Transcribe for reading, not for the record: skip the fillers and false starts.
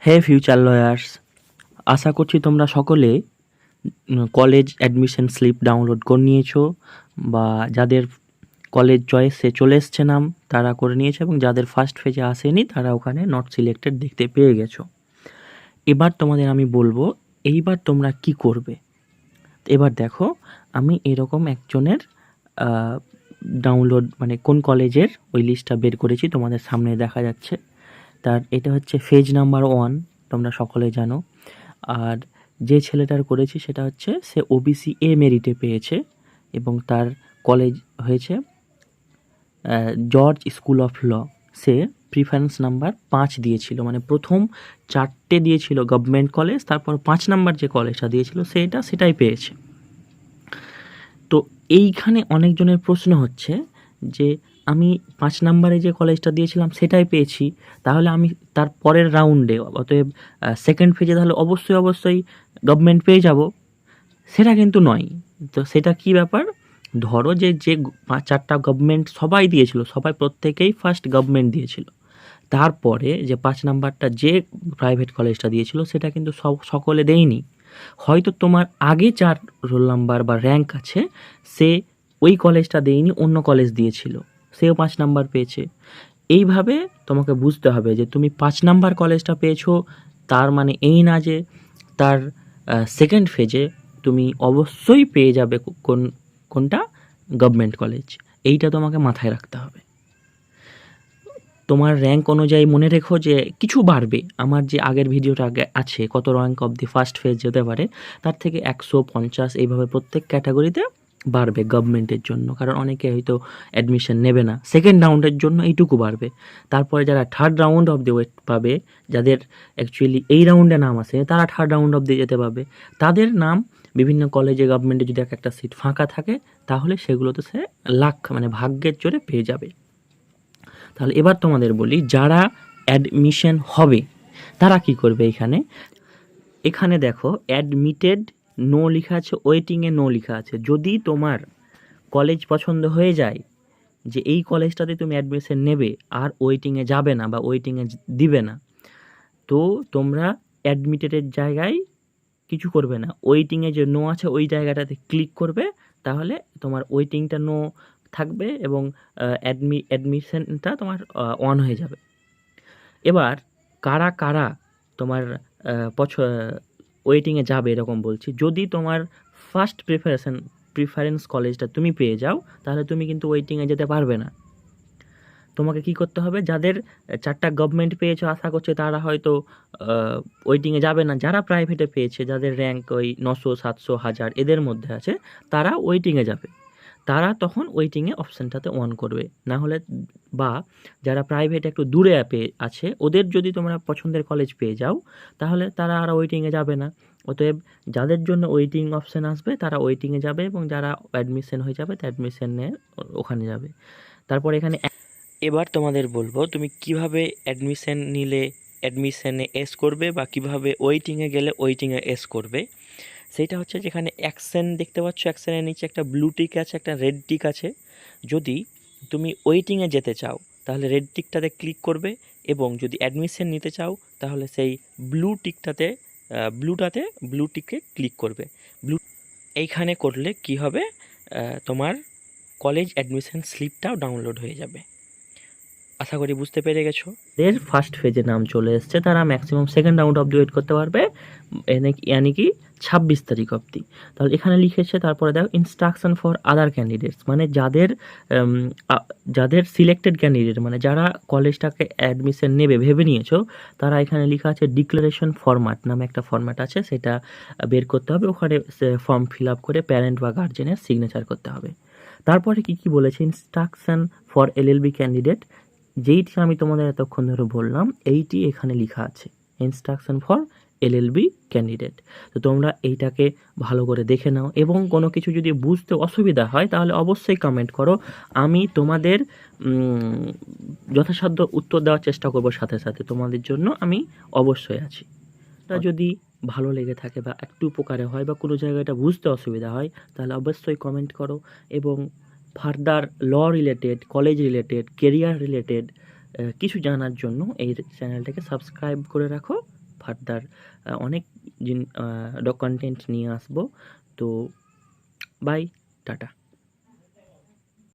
হে future lawyers, আশা করছি তোমরা সকলে কলেজ অ্যাডমিশন স্লিপ ডাউনলোড করে নিয়েছো, বা যাদের কলেজ চয়েসে চলে এসছে নাম তারা করে নিয়েছে, এবং যাদের ফার্স্ট ফেজে আসেনি তারা ওখানে নট সিলেক্টেড দেখতে পেয়ে গেছো। এবার তোমাদের আমি বলবো এইবার তোমরা কি করবে। এবার দেখো, আমি এরকম একজনের ডাউনলোড মানে কোন কলেজের ওই লিস্টটা বের করেছি, তোমাদের সামনে দেখা যাচ্ছে। তার এটা হচ্ছে ফেজ নাম্বার 1, তোমরা সকলে জানো। আর যে ছেলেটার করেছি সেটা হচ্ছে সে ওবিসি এ মেরিটে পেয়েছে, এবং তার কলেজ হয়েছে জর্জ স্কুল অফ ল। সে প্রিফারেন্স নাম্বার 5 দিয়েছিল, মানে প্রথম 4টে দিয়েছিল গভর্নমেন্ট কলেজ, তারপর 5 নাম্বার যে কলেজটা দিয়েছিল সেটাই পেয়েছে। তো এইখানে অনেকজনের প্রশ্ন হচ্ছে যে আমি 5 নাম্বারে যে কলেজটা দিয়েছিলাম সেটাই পেয়েছি, তাহলে আমি তার পরের রাউন্ডে অতএব সেকেন্ড ফেজে তাহলে অবশ্যই গভর্নমেন্ট পেয়ে যাব। সেটা কিন্তু নয়। তো সেটা কি ব্যাপার, ধরো যে 4টা গভর্নমেন্ট সবাই দিয়েছিল, সবাই প্রত্যেকেই ফার্স্ট গভর্নমেন্ট দিয়েছিল, তারপরে যে 5 নাম্বারটা যে প্রাইভেট কলেজটা দিয়েছিল সেটা কিন্তু সকলে দেয়নি। হয়তো তোমার আগে 4 রোল নাম্বার বা র্যাঙ্ক আছে, সে ওই কলেজটা দেয়নি, অন্য কলেজ দিয়েছিল, সেও 5 নাম্বার পেয়েছে। এইভাবে তোমাকে বুঝতে হবে যে তুমি 5 নাম্বার কলেজটা পেয়েছো, তার মানে এই না যে তার সেকেন্ড ফেজে তুমি অবশ্যই পেয়ে যাবে কোনটা গভর্নমেন্ট কলেজ। এইটা তোমাকে মাথায় রাখতে হবে। তোমার র্যাঙ্ক অনুযায়ী মনে রেখো যে কিছু বাড়বে। আমার যে আগের ভিডিওটা আগে আছে কত rank of the first phase যেতে পারে, তার থেকে 150 এইভাবে প্রত্যেক ক্যাটাগরিতে বাড়বে গভর্নমেন্টের জন্য, কারণ অনেকে হয়তো অ্যাডমিশন নেবে না, সেকেন্ড রাউন্ডের জন্য এইটুকু বাড়বে। তারপরে যারা third round of the wait পাবে, যাদের অ্যাকচুয়ালি এই রাউন্ডে নাম আসে, তারা থার্ড রাউন্ড অফ দি যেতে পাবে। তাদের নাম বিভিন্ন কলেজে গভর্নমেন্টে যদি একটা সিট ফাঁকা থাকে, তাহলে সেগুলোতে সে লাখ মানে ভাগ্যের জোরে পেয়ে যাবে। তাহলে এবার তোমাদের বলি, যারা অ্যাডমিশন হবে তারা কি করবে। এখানে দেখো অ্যাডমিটেড নো লেখা আছে, ওয়েটিংয়ে নো লেখা আছে। যদি তোমার কলেজ পছন্দ হয়ে যায় যে এই কলেজটাতে তুমি অ্যাডমিশন নেবে, আর ওয়েটিংয়ে যাবে না বা ওয়েটিংয়ে দিবে না, তো তোমরা অ্যাডমিটেডের জায়গায় কিছু করবে না, ওয়েটিংয়ে যে নো আছে ওই জায়গাটাতে ক্লিক করবে, তাহলে তোমার ওয়েটিংটা নো থাকবে এবং অ্যাডমিশনটা তোমার অন হয়ে যাবে। এবার কারা কারা তোমার ওয়েটিংয়ে যাবে এরকম বলছি, যদি তোমার ফার্স্ট প্রিফারেন্স কলেজটা তুমি পেয়ে যাও, তাহলে তুমি কিন্তু ওয়েটিংয়ে যেতে পারবে না। তোমাকে কি করতে হবে, যাদের 4টা গভর্নমেন্ট পেয়েছো আশা করছে তারা হয়তো ওয়েটিংয়ে যাবে না। যারা প্রাইভেটে পেয়েছে, যাদের র্যাঙ্ক ওই 900, 700, 1000 এদের মধ্যে আছে, তারা ওয়েটিংয়ে যাবে। তারা তখন ওয়েটিংয়ে অপশানটাতে অন করবে। না হলে বা যারা প্রাইভেটে একটু দূরে আছে, ওদের যদি তোমরা পছন্দের কলেজ পেয়ে যাও, তাহলে তারা আর ওয়েটিংয়ে যাবে না। অতএব যাদের জন্য ওয়েটিং অপশান আসবে তারা ওয়েটিংয়ে যাবে, এবং যারা অ্যাডমিশন হয়ে যাবে অ্যাডমিশন নিয়ে ওখানে যাবে। তারপর এবার তোমাদের বলবো তুমি কিভাবে অ্যাডমিশন নিলে অ্যাডমিশনে এস করবে, বা কিভাবে ওয়েটিংয়ে গেলে ওয়েটিংয়ে এস করবে। সেইটা হচ্ছে, যেখানে অ্যাকশন দেখতে পাচ্ছ, অ্যাকশনের নিচে একটা ব্লু টিক আছে, একটা রেড টিক আছে। যদি তুমি ওয়েটিংয়ে যেতে চাও তাহলে রেড টিকটাতে ক্লিক করবে, এবং যদি অ্যাডমিশন নিতে চাও তাহলে সেই ব্লু টিকে ক্লিক করবে। এইখানে করলে কি হবে, তোমার কলেজ অ্যাডমিশন স্লিপটাও ডাউনলোড হয়ে যাবে। আশা করি বুঝতে পেরে গেছো। এর ফার্স্ট ফেজে নাম চলে এসছে, তারা ম্যাক্সিমাম সেকেন্ড রাউন্ড অবধি ওয়েট করতে পারবে, ইয়ানি কি 26 তারিখ অবধি। তাহলে এখানে লিখেছে, তারপরে দেখো ইনস্ট্রাকশন ফর আদার ক্যান্ডিডেটস, মানে যাদের সিলেক্টেড ক্যান্ডিডেট, মানে যারা কলেজটাকে অ্যাডমিশন নেবে ভেবে নিয়েছো, তারা এখানে লেখা আছে ডিক্লারেশন ফরম্যাট নামে একটা ফরম্যাট আছে, সেটা বের করতে হবে। ওখানে ফর্ম ফিল আপ করে প্যারেন্ট বা গার্জেনের সিগনেচার করতে হবে। তারপরে কি বলেছে, ইনস্ট্রাকশন ফর এলএলবি ক্যান্ডিডেট, যেইটি আমি তোমাদের এতক্ষণ ধরে বললাম, এইটি এখানে লেখা আছে, ইনস্ট্রাকশন ফর এলএলবি ক্যান্ডিডেট। তো তোমরা এইটাকে ভালো করে দেখে নাও, এবং কোনো কিছু যদি বুঝতে অসুবিধা হয় তাহলে অবশ্যই কমেন্ট করো, আমি তোমাদের যথাসাধ্য উত্তর দেওয়ার চেষ্টা করব, সাথে সাথে তোমাদের জন্য আমি অবশ্যই আছি। তা যদি ভালো লেগে থাকে বা একটু উপকারে হয়, বা কোনো জায়গাটা বুঝতে অসুবিধা হয়, তাহলে অবশ্যই কমেন্ট করো। এবং further law related, college related, career related কিছু জানার জন্য এই চ্যানেলটাকে সাবস্ক্রাইব করে রাখো। ফার্দার অনেক কন্টেন্ট নিয়ে আসবো। তো বাই, টাটা।